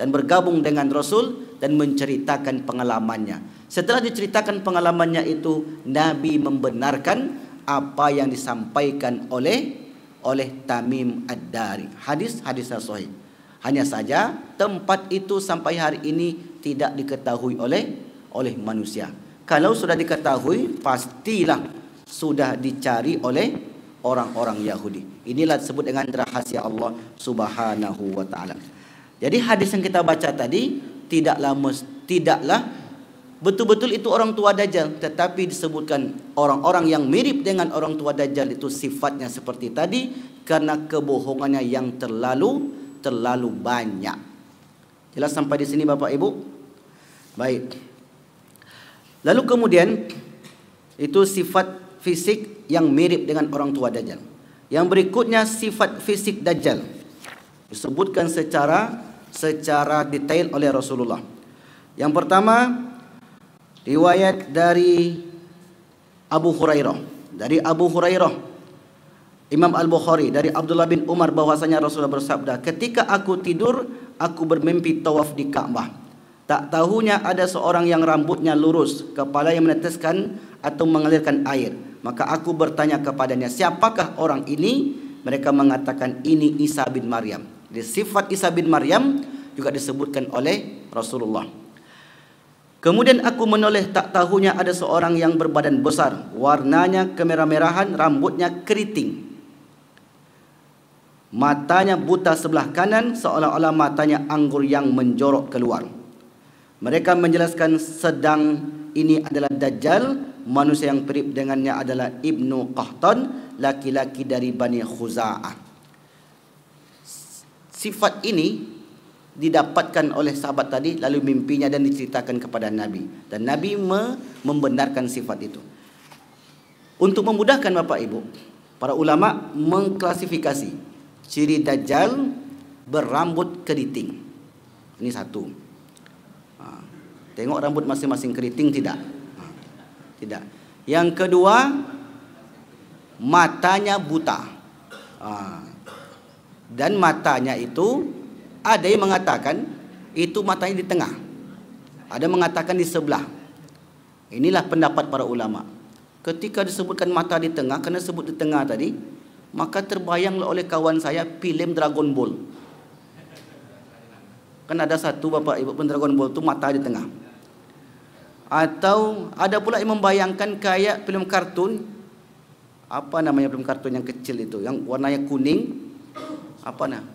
dan bergabung dengan Rasul dan menceritakan pengalamannya. Setelah diceritakan pengalamannya itu, Nabi membenarkan apa yang disampaikan oleh Tamim Ad-Dari. Hadis sahih. Hanya saja tempat itu sampai hari ini tidak diketahui oleh manusia. Kalau sudah diketahui, pastilah sudah dicari oleh orang-orang Yahudi. Inilah disebut dengan rahasia Allah Subhanahu wa taala. Jadi hadis yang kita baca tadi tidaklah betul-betul itu orang tua Dajjal, tetapi disebutkan orang-orang yang mirip dengan orang tua Dajjal itu sifatnya seperti tadi karena kebohongannya yang terlalu banyak. Jelas sampai di sini Bapak Ibu? Baik. Lalu kemudian itu sifat fisik yang mirip dengan orang tua Dajjal. Yang berikutnya sifat fisik Dajjal disebutkan secara detail oleh Rasulullah. Yang pertama riwayat dari Abu Hurairah. Dari Abu Hurairah, Imam Al-Bukhari dari Abdullah bin Umar bahwasanya Rasulullah bersabda, ketika aku tidur, aku bermimpi tawaf di Ka'bah. Tak tahunya ada seorang yang rambutnya lurus, kepala yang meneteskan atau mengalirkan air. Maka aku bertanya kepadanya, siapakah orang ini? Mereka mengatakan, ini Isa bin Maryam. Jadi sifat Isa bin Maryam juga disebutkan oleh Rasulullah. Kemudian aku menoleh, tak tahunya ada seorang yang berbadan besar, warnanya kemerah-merahan, rambutnya keriting, matanya buta sebelah kanan, seolah-olah matanya anggur yang menjorok keluar. Mereka menjelaskan sedang ini adalah Dajjal. Manusia yang mirip dengannya adalah Ibnu Qahtan, laki-laki dari Bani Khuza'ah. Sifat ini didapatkan oleh sahabat tadi, lalu mimpinya dan diceritakan kepada Nabi, dan Nabi membenarkan sifat itu. Untuk memudahkan Bapak Ibu, para ulama mengklasifikasi ciri Dajjal berambut keriting. Ini satu. Tengok rambut masing-masing keriting tidak? Tidak. Yang kedua, matanya buta. Dan matanya itu ada yang mengatakan itu matanya di tengah, ada mengatakan di sebelah. Inilah pendapat para ulama. Ketika disebutkan mata di tengah, kerana sebut di tengah tadi, maka terbayanglah oleh kawan saya filem Dragon Ball. Kan ada satu Bapak Ibu pun Dragon Ball itu mata di tengah. Atau ada pula yang membayangkan kayak filem kartun. Apa namanya filem kartun yang kecil itu, yang warnanya kuning? Apa nah?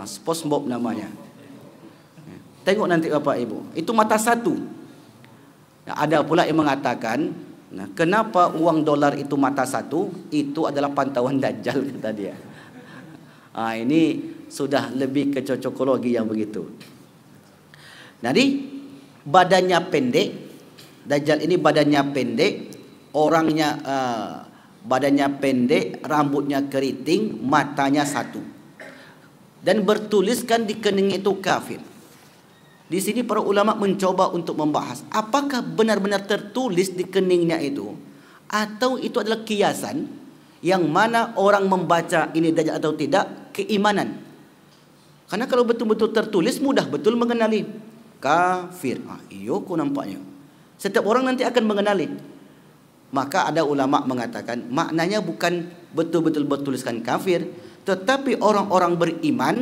SpongeBob namanya. Tengok nanti Bapak Ibu, itu mata satu. Ada pula yang mengatakan, kenapa uang dolar itu mata satu? Itu adalah pantauan Dajjal, kata dia. Ini sudah lebih ke cocokologi yang begitu. Jadi badannya pendek, Dajjal ini badannya pendek, orangnya badannya pendek, rambutnya keriting, matanya satu. Dan bertuliskan di kening itu kafir. Di sini para ulama mencoba untuk membahas, apakah benar-benar tertulis di keningnya itu, atau itu adalah kiasan yang mana orang membaca ini Dajjal atau tidak, keimanan. Karena kalau betul-betul tertulis, mudah betul mengenali kafir. Iyo kok nampaknya. Setiap orang nanti akan mengenali. Maka ada ulama mengatakan maknanya bukan betul-betul bertuliskan kafir, tetapi orang-orang beriman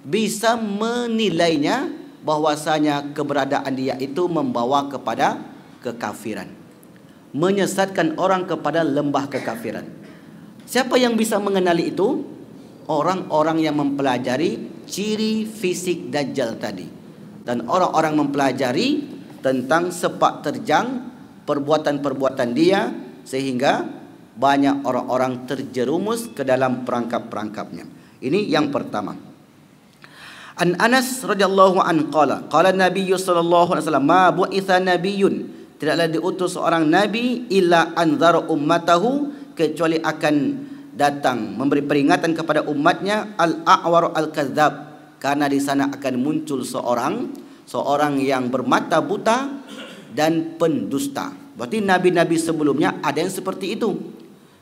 bisa menilainya bahwasanya keberadaan dia itu membawa kepada kekafiran, menyesatkan orang kepada lembah kekafiran. Siapa yang bisa mengenali itu? Orang-orang yang mempelajari ciri fisik Dajjal tadi, dan orang-orang mempelajari tentang sepak terjang perbuatan-perbuatan dia, sehingga banyak orang-orang terjerumus ke dalam perangkap-perangkapnya. Ini yang pertama. An Anas radhiyallahu an qala Nabi sallallahu alaihi wasallam, ma bu'itha nabiyyun, tidaklah diutus seorang nabi illa anzara ummatahu, kecuali akan datang memberi peringatan kepada umatnya, al-a'war al-kadzdzab, karena di sana akan muncul seorang yang bermata buta dan pendusta. Berarti nabi-nabi sebelumnya ada yang seperti itu.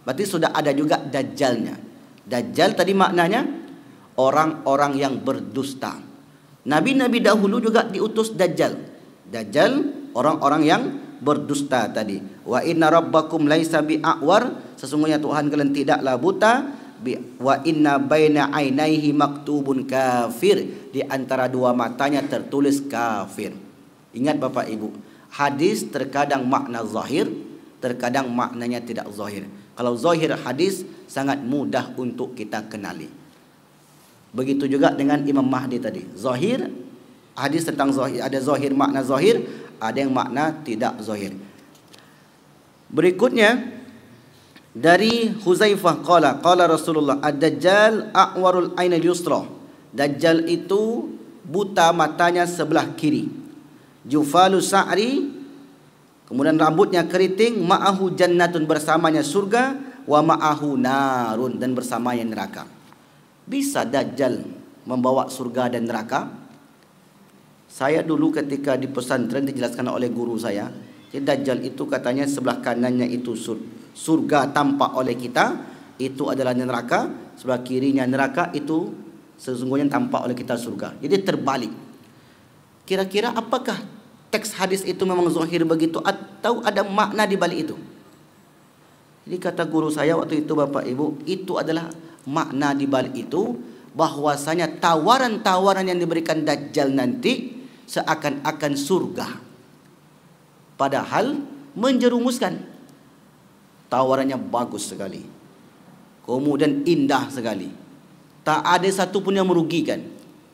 Berarti sudah ada juga Dajjalnya. Dajjal tadi maknanya orang-orang yang berdusta. Nabi-nabi dahulu juga diutus Dajjal. Dajjal orang-orang yang berdusta tadi. Wa inna rabbakum laisa bi'awar, sesungguhnya Tuhan kalian tidaklah buta. Wa inna baina ainaihi maktubun kafir, di antara dua matanya tertulis kafir. Ingat Bapak Ibu, hadis terkadang makna zahir, terkadang maknanya tidak zahir. Kalau zahir hadis sangat mudah untuk kita kenali. Begitu juga dengan Imam Mahdi tadi. Zahir hadis tentang zahir, ada zahir makna zahir, ada yang makna tidak zahir. Berikutnya dari Huzaifah qala Rasulullah, ad-dajjal a'warul ainil yusra. Dajjal itu buta matanya sebelah kiri. Jufalu sa'ri, kemudian rambutnya keriting, ma'ahu jannatun, bersamanya surga, wa ma'ahu narun, dan bersamanya neraka. Bisa Dajjal membawa surga dan neraka? Saya dulu ketika di pesantren dijelaskan oleh guru saya, Dajjal itu katanya sebelah kanannya itu surga tampak oleh kita, itu adalah neraka, sebelah kirinya neraka itu sesungguhnya tampak oleh kita surga. Jadi terbalik. Kira-kira apakah teks hadis itu memang zahir begitu atau ada makna di balik itu? Jadi kata guru saya waktu itu Bapak Ibu, itu adalah makna di balik itu, bahwasanya tawaran-tawaran yang diberikan Dajjal nanti seakan-akan surga. Padahal menjerumuskan. Tawarannya bagus sekali, kemudian indah sekali. Tak ada satu pun yang merugikan.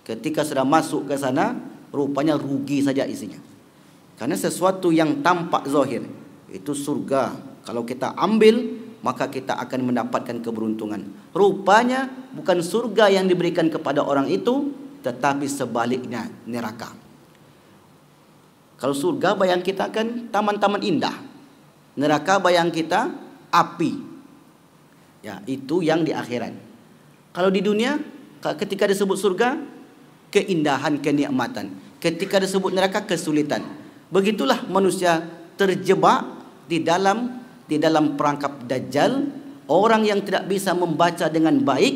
Ketika sudah masuk ke sana, rupanya rugi saja isinya. Karena sesuatu yang tampak zahir itu surga, kalau kita ambil maka kita akan mendapatkan keberuntungan. Rupanya bukan surga yang diberikan kepada orang itu, tetapi sebaliknya neraka. Kalau surga bayang kita kan taman-taman indah, neraka bayang kita api. Ya, itu yang di akhirat. Kalau di dunia, ketika disebut surga, keindahan, kenikmatan. Ketika disebut neraka, kesulitan. Begitulah manusia terjebak di dalam perangkap Dajjal. Orang yang tidak bisa membaca dengan baik,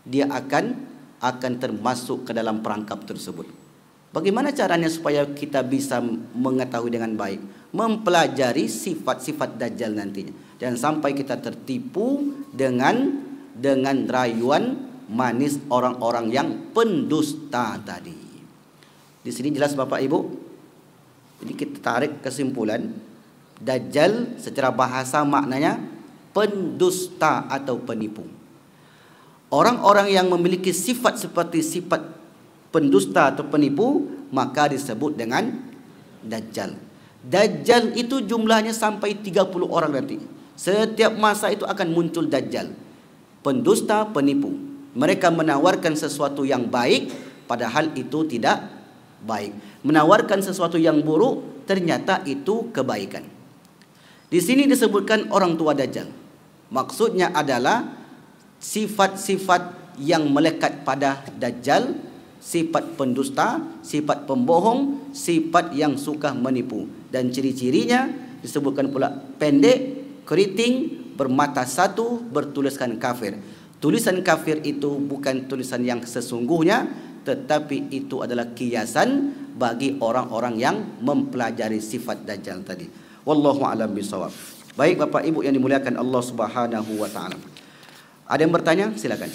dia akan termasuk ke dalam perangkap tersebut. Bagaimana caranya supaya kita bisa mengetahui dengan baik? Mempelajari sifat-sifat Dajjal nantinya. Jangan sampai kita tertipu dengan rayuan manis orang-orang yang pendusta tadi. Di sini jelas Bapak Ibu. Jadi kita tarik kesimpulan, Dajjal secara bahasa maknanya pendusta atau penipu. Orang-orang yang memiliki sifat seperti sifat pendusta atau penipu, maka disebut dengan Dajjal. Dajjal itu jumlahnya sampai 30 orang nanti. Setiap masa itu akan muncul Dajjal, pendusta, penipu. Mereka menawarkan sesuatu yang baik, padahal itu tidak baik. Menawarkan sesuatu yang buruk, ternyata itu kebaikan. Di sini disebutkan orang tua Dajjal. Maksudnya adalah sifat-sifat yang melekat pada Dajjal, sifat pendusta, sifat pembohong, sifat yang suka menipu. Dan ciri-cirinya disebutkan pula pendek, keriting, bermata satu, bertuliskan kafir. Tulisan kafir itu bukan tulisan yang sesungguhnya, tetapi itu adalah kiasan bagi orang-orang yang mempelajari sifat Dajjal tadi. Wallahu a'lam bishawab. Baik Bapak Ibu yang dimuliakan Allah Subhanahu wa taala. Ada yang bertanya? Silakan.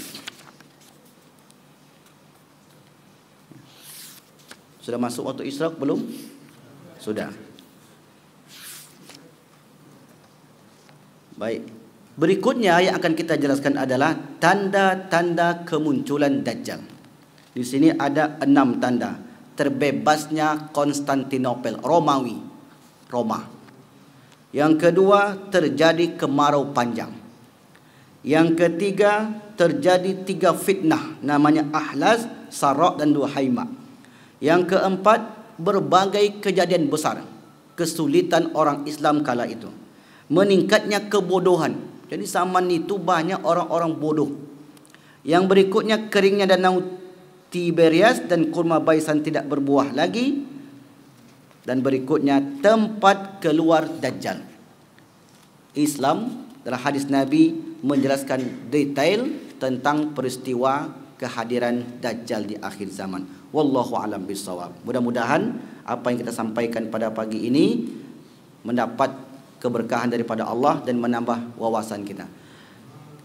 Sudah masuk waktu isyraq belum? Sudah. Baik. Berikutnya yang akan kita jelaskan adalah tanda-tanda kemunculan Dajjal. Di sini ada 6 tanda. Terbebasnya Konstantinopel, Romawi, Roma. Yang kedua, terjadi kemarau panjang. Yang ketiga, terjadi 3 fitnah, namanya Ahlas, Sarak dan Duhaima. Yang keempat, berbagai kejadian besar, kesulitan orang Islam kala itu. Meningkatnya kebodohan. Jadi zaman itu banyak orang-orang bodoh. Yang berikutnya, keringnya danau Tiberias dan kurma baisan tidak berbuah lagi. Dan berikutnya, tempat keluar Dajjal. Islam dalam hadis Nabi menjelaskan detail tentang peristiwa kehadiran Dajjal di akhir zaman. Wallahu a'lam bishawab. Mudah-mudahan apa yang kita sampaikan pada pagi ini mendapat keberkahan daripada Allah dan menambah wawasan kita.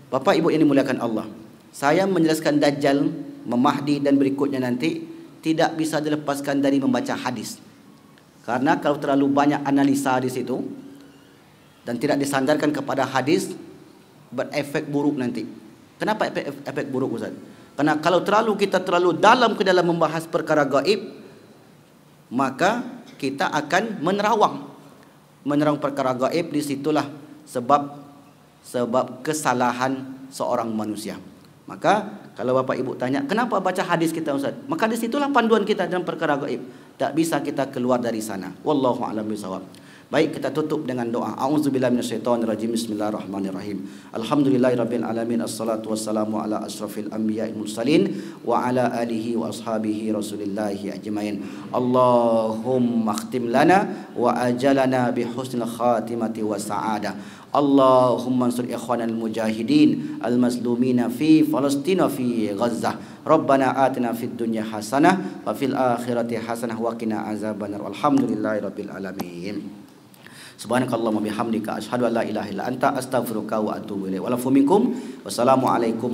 Bapak Ibu yang dimuliakan Allah, saya menjelaskan Dajjal, Mahdi dan berikutnya nanti tidak bisa dilepaskan dari membaca hadis. Karena kalau terlalu banyak analisa di situ dan tidak disandarkan kepada hadis, berefek buruk nanti. Kenapa efek buruk Ustaz? Karena kalau kita terlalu dalam ke dalam membahas perkara gaib, maka kita akan menerawang perkara gaib. Disitulah sebab kesalahan seorang manusia. Maka kalau Bapak Ibu tanya, kenapa baca hadis kita Ustaz? Maka disitulah panduan kita dalam perkara gaib. Tak bisa kita keluar dari sana. Wallahu a'lam bishawab. Baik, kita tutup dengan doa. A'udzubillahi minasyaitonirrajim. Bismillahirrahmanirrahim. Alhamdulillahirabbil alamin. Assalatu wassalamu ala asyrafil anbiya'il mursalin wa ala alihi wa ashabihi rasulillahi ajmain. Allahumma khtim lana wa ajalana bi husnil khatimati wa sa'adah. Allahumma ansur ikhwanal mujahidin al-mazlumina fi Palestina fi Gaza. Rabbana atina fid dunya hasanah wa fil akhirati hasanah wa qina azabannar. Alhamdulillahirabbil alamin. Subhanakallahumma bihamdika asyhadu an la ilaha illa anta astaghfiruka wa atubu ilaik. Wa lakum minkum. Wassalamu alaikum.